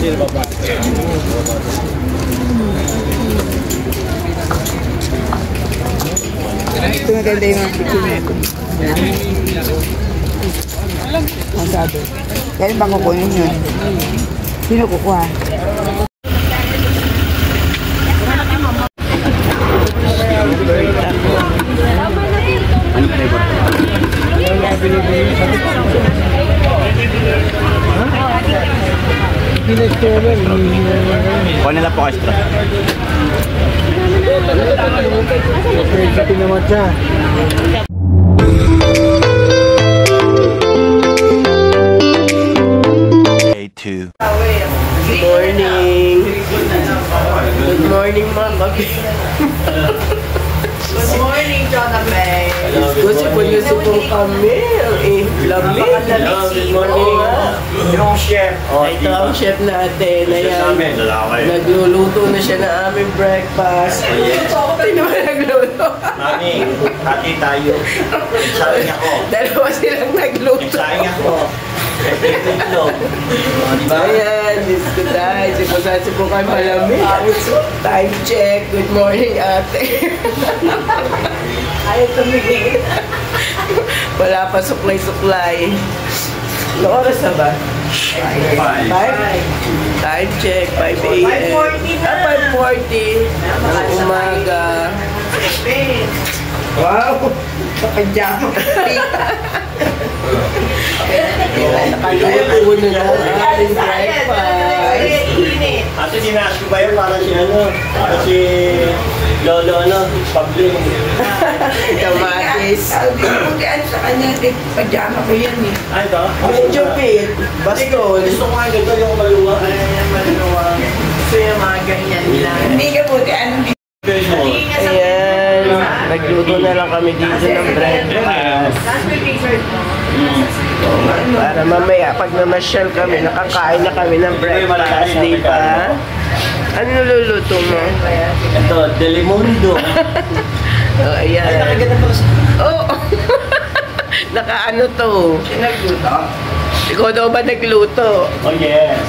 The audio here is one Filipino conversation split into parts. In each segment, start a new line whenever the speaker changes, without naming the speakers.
Ito maganda yung mga picture na ito. Ang sabi. Kaya bang kukunin yun? Sino kukuha?
Ano flavor? Kuha nila po extra.
naman siya.
Good
morning. Good morning, Mama.
Good morning, Jonathan.
Gusto po kami. Lamig.
Good morning. Yung chef.
Ito ang chef natin. Ayan. Nagluluto na siya ng aming breakfast. Sino ba nagluto?
Mami, hati tayo. Nagsaing ako.
Dalawa silang nagluto.
Nagsaing ako.
Ayan, disco tayo. Sipusan po kayo malamig. Time check. Good morning, ate. Ayaw tumigil. Wala pa suklay-suklay. Ano oras na ba? 5? Time check, 5 a.m. 5:40 ng umaga. Wow!
Pakajama.
Nakaluto na lang ang ating breakfast.
Ate, dinaas ko ba yun? Para si ano? Para si Lolo, ano? Pablo.
Kamatis.
Sabi ko, ano sa kanya, pajama ko yan eh.
Ay, ito?
Medyo fit. Baston.
Gusto ko nga ganito yung maluwa.
Ayan, maluwa. Gusto yung mga ganyan lang.
Hindi ka buti, ano
Ayan. Nagluto na lang kami dito ng breakfast. Para mamaya, pag namasyal kami, nakakain na kami ng breakfast, di ba? Ano niluluto mo?
Ito, Delimundo.
Oh, ayan.
Ay, nakaganda pala sa...
Oh! Nakaano to?
nagluto.
Ikaw daw ba nagluto?
Oh, yes.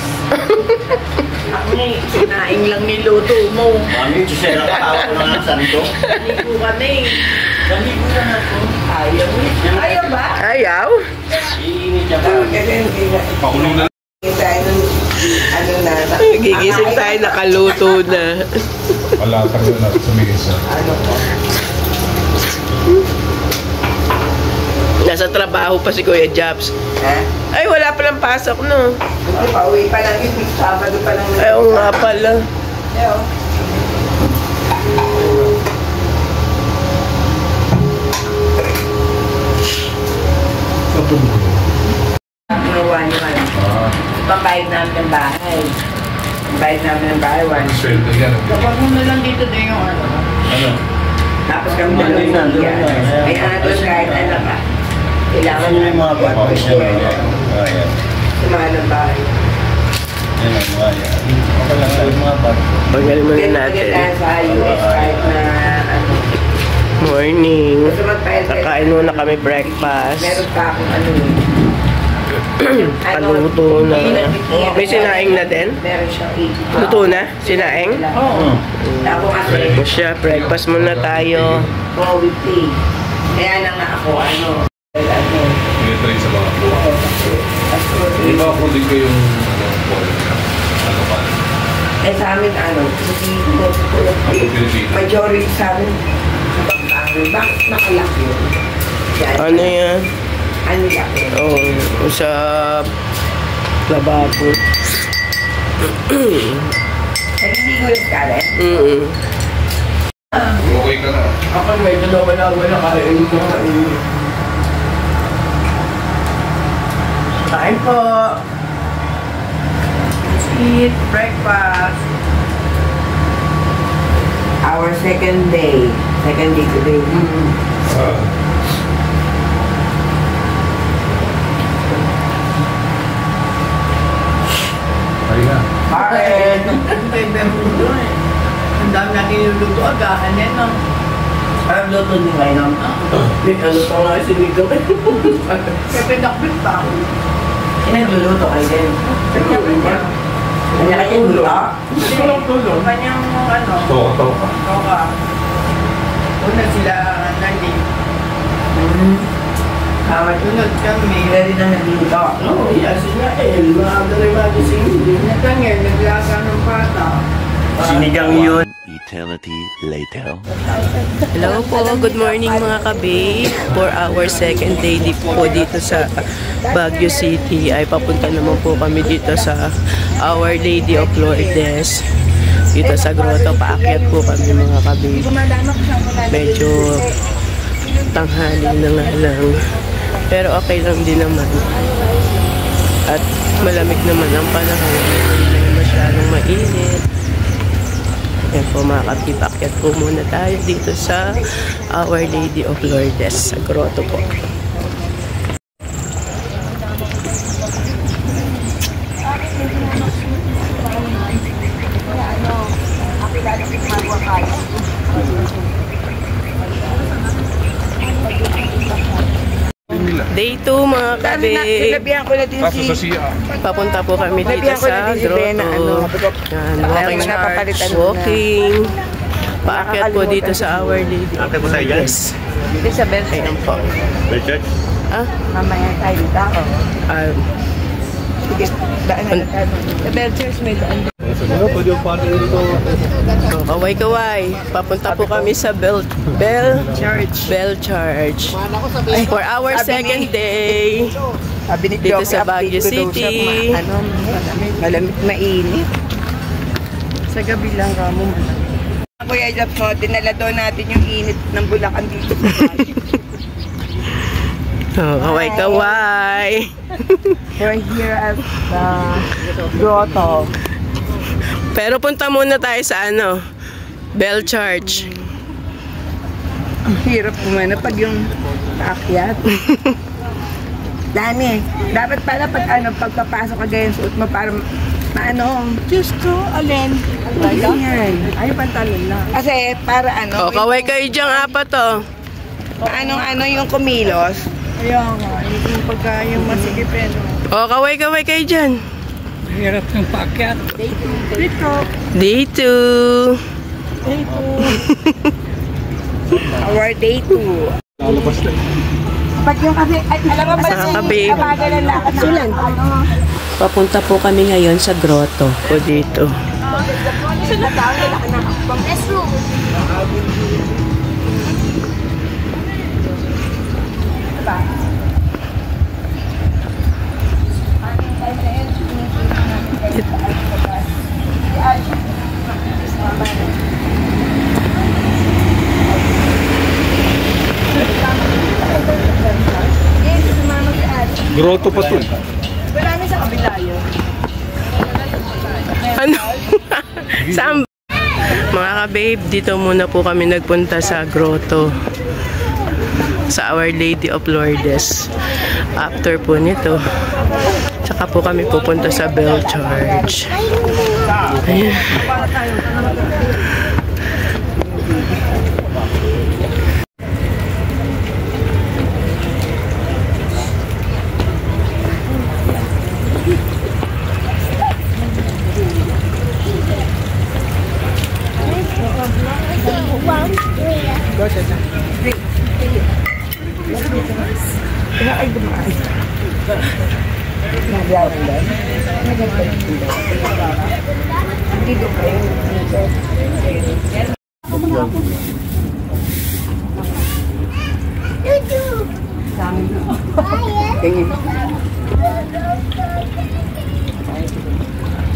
Ako na sinaing lang niluto mo.
Mami, sisera ka tawag ko na ng santo.
Ligo kami.
Naligo na ako.
Ayaw. Ayaw ba?
Ayaw?
Iinit siya pa.
Pakulong na.
Ano na,
Gigising tayo, nakaluto na.
Wala tayo na sumigis na.
ano po?
Nasa trabaho pa si Kuya Jobs.
Ha?
Ay, wala palang pasok, no?
Hindi, pauwi pa lang yun. Sabado pa lang.
Ay, oo nga pala.
Ayaw. One. Pambayad namin ng bahay. Pambayad namin ng bahay, one.
Sweldo yan.
Kapag mo na lang dito din yung ano.
Ano?
Tapos kami dalawang bigyan. Kaya nga doon kahit ano ka. Kailangan
Ano yung mga boys na mga? Oh, yan.
Sumahal ng bahay.
Yan ang mga yan. Okay lang tayo mga bag.
Magaling mo
Kaya
natin.
magandaan sa US kahit na ano.
Morning.
Gusto magpahit.
Kakain muna kami breakfast.
Meron pa akong ano yun.
Paluto na. May sinaing na din?
Meron siya 80.
Luto na? Sinaing?
Oo. Ako kasi,
Ito siya, breakfast muna tayo.
weekly. Kaya na nga ako, ano.
Pinitry sa mga po. Di ba ako din ko yung ano pa?
Eh sa amin, ano, majority sa amin, bakit nakalaki yun?
Ano yan?
Ano laki?
Oh, sa lababo.
Eh, hindi ko yung kare.
Okay ka na.
Ako may dalawa na kain ko. Kain po.
Let's eat breakfast. Our second day. Second day today.
Ay na.
Alright.
Ang dami natin niluluto agahan yan, no?
Parang luto niyo ngayon.
May ano pa nga si Nico.
Kaya pinakbit pa ako.
Nagluluto kayo din. Malaki yung buto.
Yung kanyang ano,
Toka.
toka. Una sila nandito. Tunod kami.
Hindi rin na nandito.
Oo, yes, nga eh. Maaga rin magising.
Natangin, naglasa ng bata.
Sinigang yun.
Eternity later.
Hello po, good morning mga kabe. For our second day po dito sa Baguio City ay papunta naman po kami dito sa Our Lady of Lourdes. Dito sa grotto, paakyat po kami mga kabe. Medyo tanghali na nga lang. Pero okay lang din naman. At malamig naman ang panahon. Hindi na masyadong mainit. Yan po mga kapit-akyat po muna tayo dito sa Our Lady of Lourdes sa grotto po. Day 2 mga kabe.
Sinabihan ko na din
Kaso sa
si...
siya.
Papunta po kami dito
Sinabihan ko na
sa
din si Bena,
grotto. Yan, walking
Ayaw mo na
charge,
papalitan mo na.
walking. Paakyat po dito sa Our Lady of
Ate mo tayo dyan?
Lourdes.
Hindi sa bell.
Ayan po.
Bell church?
Ah,
Mamaya tayo dito ako. Sige, daan na tayo. Sa bell church may daan.
So, kaway-kaway. Papunta po kami sa Bell Church. For our second day.
Sabi ni
Dito
Jockey,
sa Baguio
update ko daw siya
City.
kung ano, malamig, mainit. Sa gabi lang kamo malamig. Kuya Jobs mo, dinala doon natin yung init ng Bulacan dito sa Baguio.
Oh, kaway-kaway.
We're here at the grotto.
Pero punta muna tayo sa ano, Bell Church.
Ang hirap kumana pag yung paakyat. Dami. Dapat pala pag ano, pagpapasok ka ganyan suot mo para maano. Diyos ko, alin? Yan. Ay, pantalon lang. Kasi para ano.
Oh, kaway kayo diyang apat oh.
Ano yung kumilos.
Kaya nga, yung pagka yung masigipin.
Oh, kaway-kaway kayo dyan.
Hirap ng paakyat.
Dito.
Day 2.
Our day 2. Pag yung kasi, alam mo ba
Sa kape.
kabagal ang lakad na sulan?
Papunta po kami ngayon sa grotto po dito.
Grotto pa to.
Ano? Saan? Mga ka-babe, dito muna po kami nagpunta sa grotto. Sa Our Lady of Lourdes. After po nito, tsaka po kami pupunta sa Bell Church. Ayan.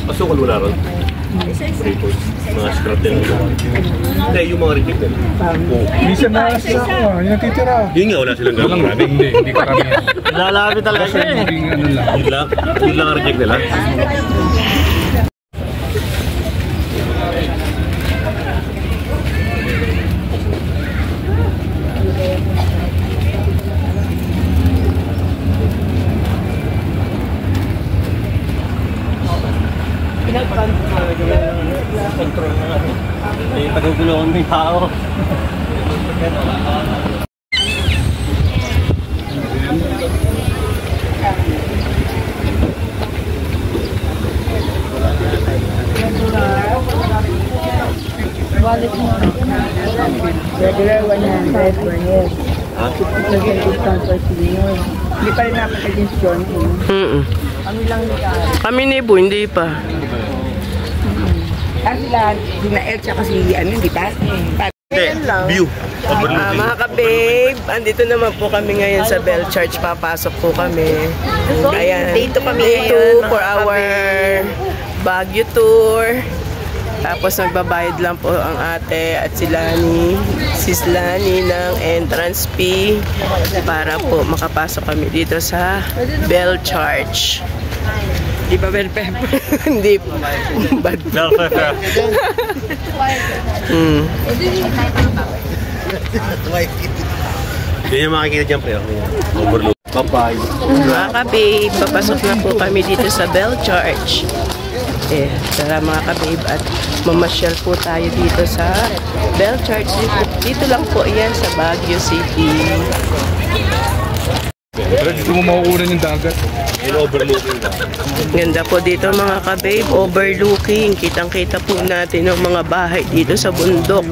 Asukal wala ron? Report. Mga scrap din. Hindi, yung mga reject din.
Minsan na sa ako yung natitira.
Yun nga, wala silang gawang marami.
Hindi karamihan.
Lalapit talaga siya eh.
Hindi ano lang.
Yun lang ang reject nila. Control na nga. May pagugulungan ng tao.
Regular 100 per head. 50% discount per senior. Hindi pa rin napaka-discount. Kami lang nag-aaral.
Kami ni Bu, hindi pa.
Sila, sina El, tsaka si di ba?
View.
Mga ka-babe, andito naman po kami ngayon sa Bell Church. Papasok po kami. Ayan, dito kami for our Baguio tour. Tapos nagbabayad lang po ang ate at si Lani ng entrance fee para po makapasok kami dito sa Bell Church. Di ba bell pepper? Hindi po. Bad bell pepper.
Yun yung makikita dyan, pre. Overlook. Bye-bye.
Mga ka-babe, papasok na po kami dito sa Bell Church. Tara mga ka-babe at mamasyal po tayo dito sa Bell Church. Dito lang po yan sa Baguio City.
Pero dito mo makukunan yung dagat.
Yung overlooking ba?
Ganda po dito mga ka-babe, overlooking. Kitang-kita po natin ang mga bahay dito sa bundok.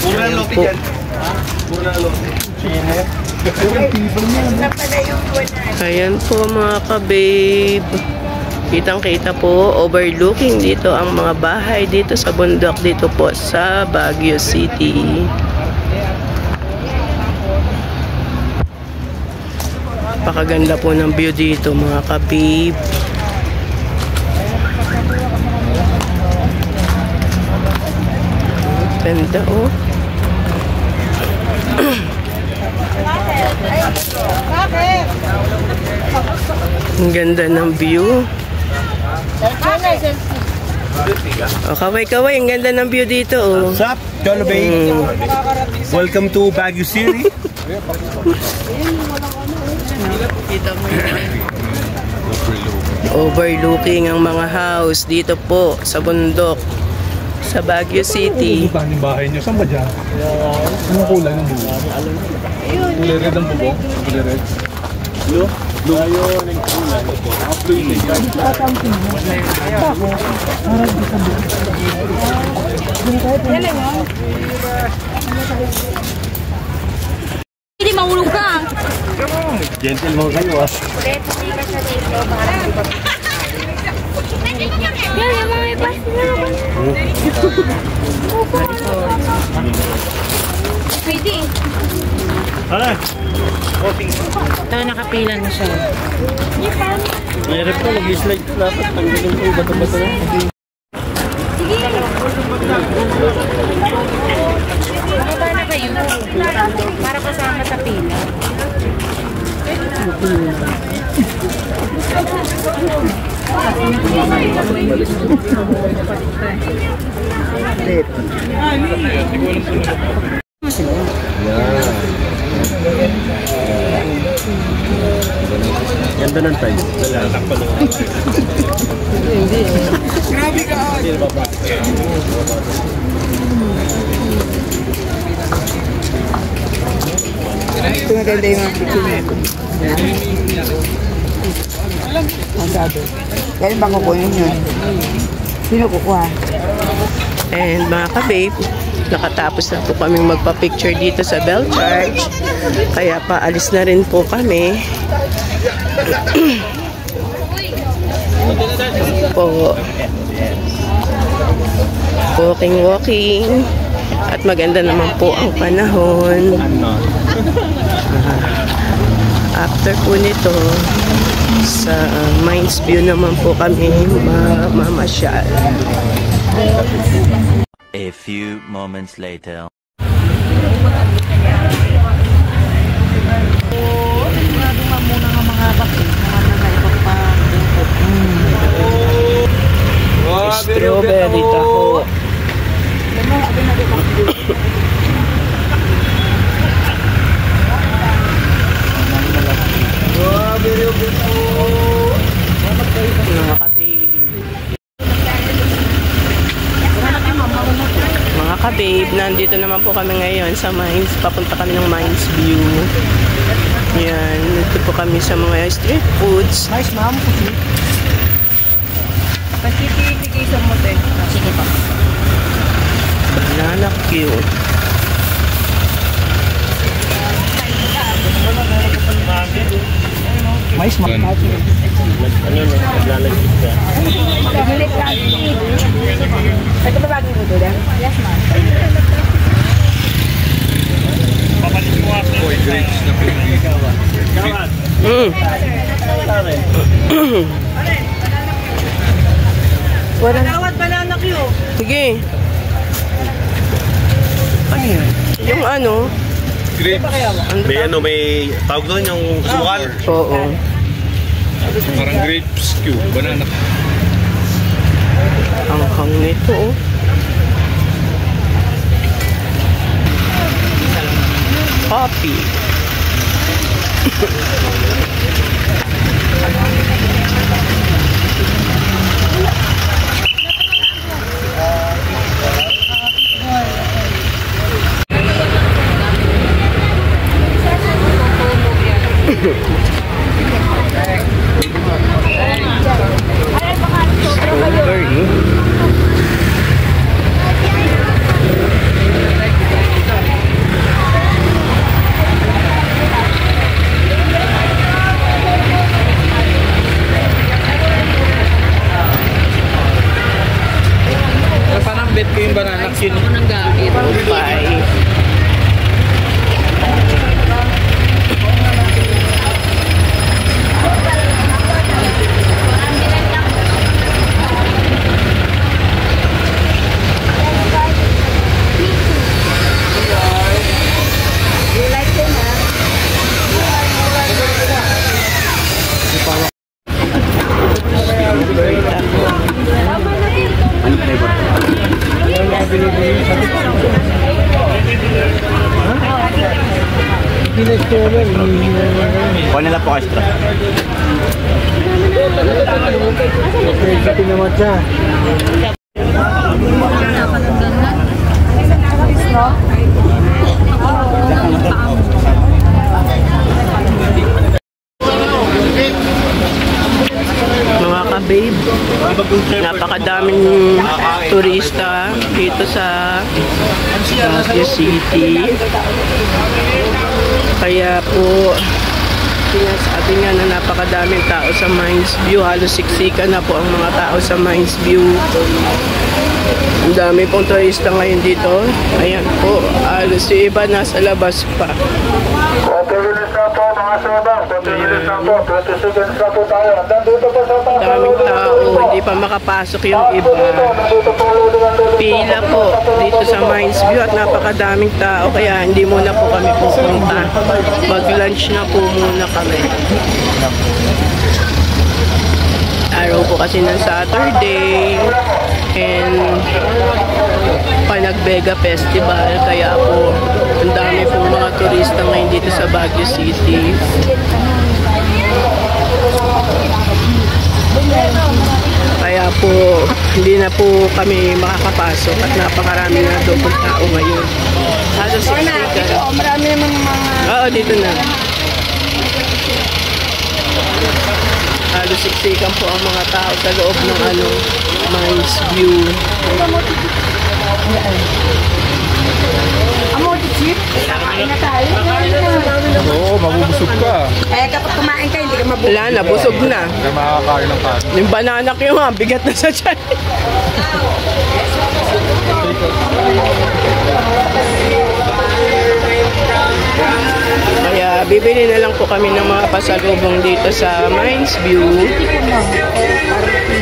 Ayan po. Ayan po mga ka-babe. Kitang-kita po, overlooking dito ang mga bahay dito sa bundok dito po sa Baguio City. Napakaganda po ng view dito mga ka-babe. Ganda oh. Ang ganda ng view. Oh, kaway-kaway, ang ganda ng view dito oh.
What's up, Jollibee? Welcome to Baguio City.
Kita mo overlooking ang mga house dito po sa bundok sa Baguio City.
Puntahan yung bahay niyo. Saan ba dyan? Anong kulay ng bubong? Kulay red ang bubong? Kulay red?
Blue? Blue. Ayun, ang kulay.
Hindi mahulog ka.
Gentle mo kayo ah.
Yan, mga ipas na naman. Pwede eh.
Hala!
Ito, nakapila na siya.
Mayroon po, mag-slide dapat. Tanggalin ko yung bato-bato na.
Sige. Makaba na kayo. Para kasama sa pila.
Ganda ng time. Lalakpan na.
Grabe ka! Ito maganda yung mga picture. Ang sabi. Kailan ba kukunin yun? Sino kukuha?
And mga ka-babe, nakatapos na po kaming magpa-picture dito sa Bell Church. Kaya paalis na rin po kami. Po. Walking. At maganda naman po ang panahon. After po nito, sa Mines View naman po kami mamasyal.
A few moments later.
Strawberry taho. Mga ka-babe, nandito naman po kami ngayon sa Mines. Papunta kami ng Mines View. Yan, dito po kami sa mga street foods.
Nice, ma'am. Pagkikitikisan mo, te.
Sige po.
Banana cute.
Mais ma.
Ano yun? Naglalagay ka.
Ito ba bagong ito, Dan?
Yes, ma'am.
Boy, grapes na pinili.
Tawad banana Q.
Sige. Ano yan? Yung ano?
Grapes.
May ano, may tawag doon yung sumukal.
Oo.
Parang grapes Q. Banana.
Ang hang nito, oh. Coffee. Strawberry.
Parang bet ko yung banana cue.
Bye.
Vanilla po extra.
Mga ka-babe, napakadaming turista dito sa Baguio City. Kaya po, sinasabi nga na napakadaming tao sa Mines View. Halos siksikan na po ang mga tao sa Mines View. Ang dami pong turista ngayon dito. Ayan po, halos yung iba nasa labas pa. Daming tao, hindi pa makapasok yung iba. Pila po dito sa Mines View at napakadaming tao kaya hindi muna po kami pupunta. Mag-lunch na po muna kami. Araw po kasi ng Saturday and Panagbega Festival kaya po ang dami po mga turista ngayon dito sa Baguio City. Kaya po hindi na po kami makakapasok at napakarami na doon po tao ngayon. Halos siksikan.
Marami naman mga...
Oo, dito na. Halos siksikan po ang mga tao sa loob ng Mines View.
Chip, kakain na tayo.
Oo, mabubusog ka.
Eh, kapag kumain ka, hindi ka mabusog.
Wala na, busog na.
Hindi makakain ng kanin.
Yung banana yung bigat na sa tiyan. Kaya bibili na lang po kami ng mga pasalubong dito sa Mines View.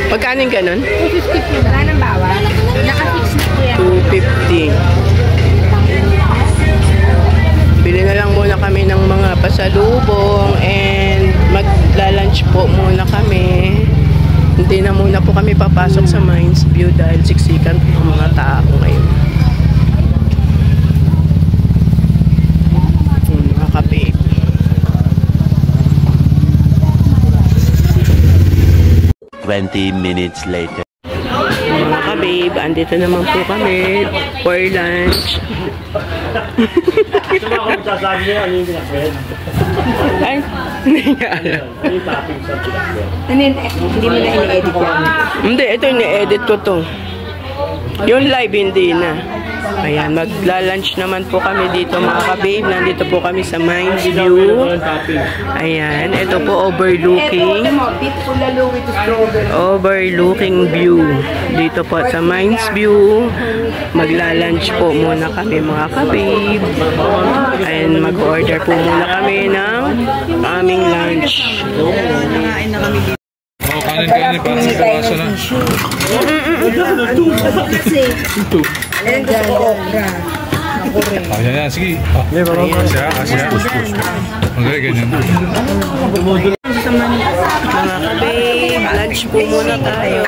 Magkano yung ganun?
250 wala nang bawal. Naka-fix na po yan.
250. Bili na lang muna kami ng mga pasalubong and magla-lunch po muna kami. Hindi na muna po kami papasok sa Mines View dahil siksikan po ang mga tao ngayon. Mga kape.
Minutes later.
Mga ka-babe, andito naman po kami for lunch.
Ito ako magsasabi niya, ano yung pinakbet?
Ay, hindi nga alam.
Ano yung topping sa pinakbet?
Hindi mo na ini-edit yan.
Hindi, ito ni-edit ko to. Yung live hindi na. Ayan, magla-lunch naman po kami dito mga ka-babe. Nandito po kami sa Mines View. Ayan, ito po overlooking. Overlooking view. Dito po sa Mines View. Magla-lunch po muna kami mga ka-babe. Ayan, mag-order po muna kami ng aming lunch.
Nangain na kami dito.
Kanin para sa kawaso na.
Ayan, gusto ko okra.
Yan. Sige. Asya. Okay, ganyan.
Mga ka-babe, lunch po muna tayo.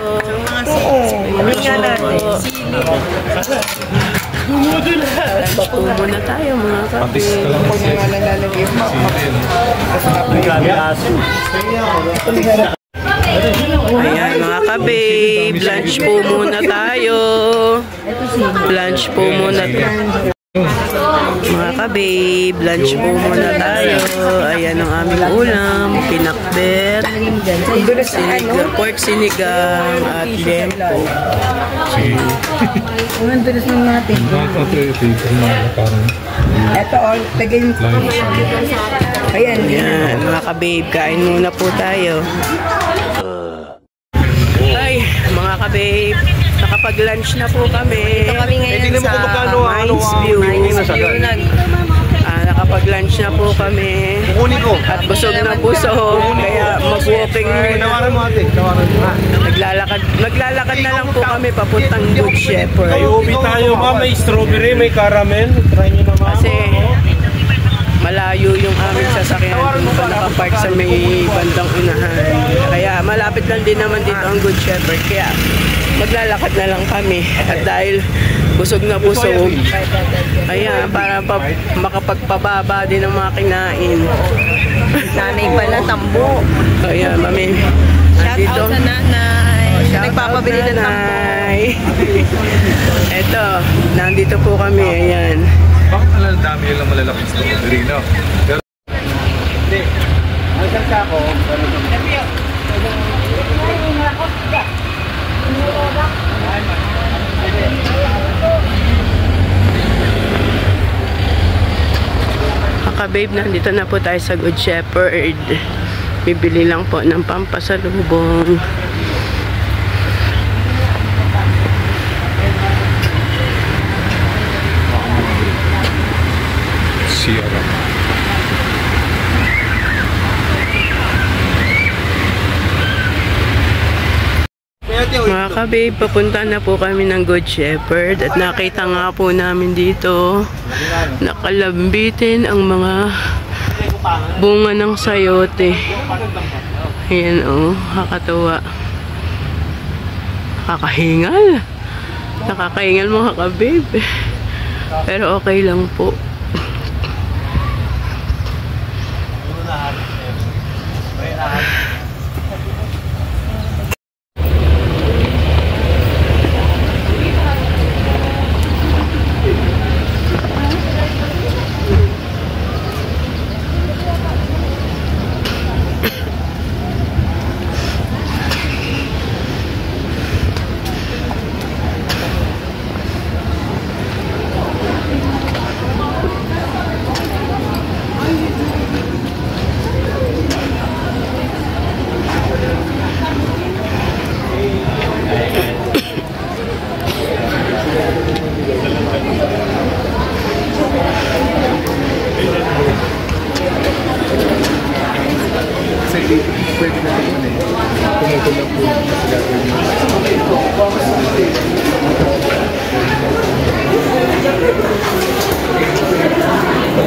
Lunch po muna tayo mga
Patis
ka-babe.
ka lang.
Huwag mo nga nalalagay yung
Ayan mga ka-babe, lunch po muna tayo. Lunch po muna tayo. Mga ka-babe, lunch po muna tayo. Ayan ang aming ulam, pinakbet, pork sinigang at lempo.
Sige.
Ang dulas ng natin. Ito, tagay yung ayan.
Ayan mga ka-babe, kain muna po tayo. Ay, mga ka-babe, nakapag-lunch na po kami.
Ito kami ngayon sa
Mines View. Nakapag-lunch na po kami. At busog na busog. Kaya mag-walking Maglalakad na lang po kami papuntang Good Shepherd.
May ubi tayo ma, may strawberry, may caramel. Try nyo naman.
Kasi malayo yung aming sasakyan dun pa nakapark sa may bandang unahan. Kaya malapit lang din naman dito ang Good Shepherd. Kaya maglalakad na lang kami. At dahil busog na busog, ayan, para makapagpababa din ang mga kinain.
Nanay pala, tambo.
Kaya mami,
Shout out sa nanay. Nagpapabili ng
nanay. Eto, nandito po kami, ayan.
Bakit ang dami lang malalaking strawberry, no? Pero
Babe, nandito na po tayo sa Good Shepherd. Bibili lang po ng pampasalubong.
Sierra.
Mga ka-babe, papunta na po kami ng Good Shepherd at nakita nga po namin dito nakalambitin ang mga bunga ng sayote. Ayan oh, nakakatuwa. Nakakahingal mga ka-babe. Pero okay lang po.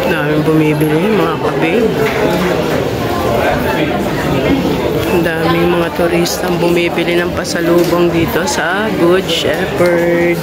Daming bumibili mga ka-babe. Ang daming mga turistang bumibili ng pasalubong dito sa Good Shepherd.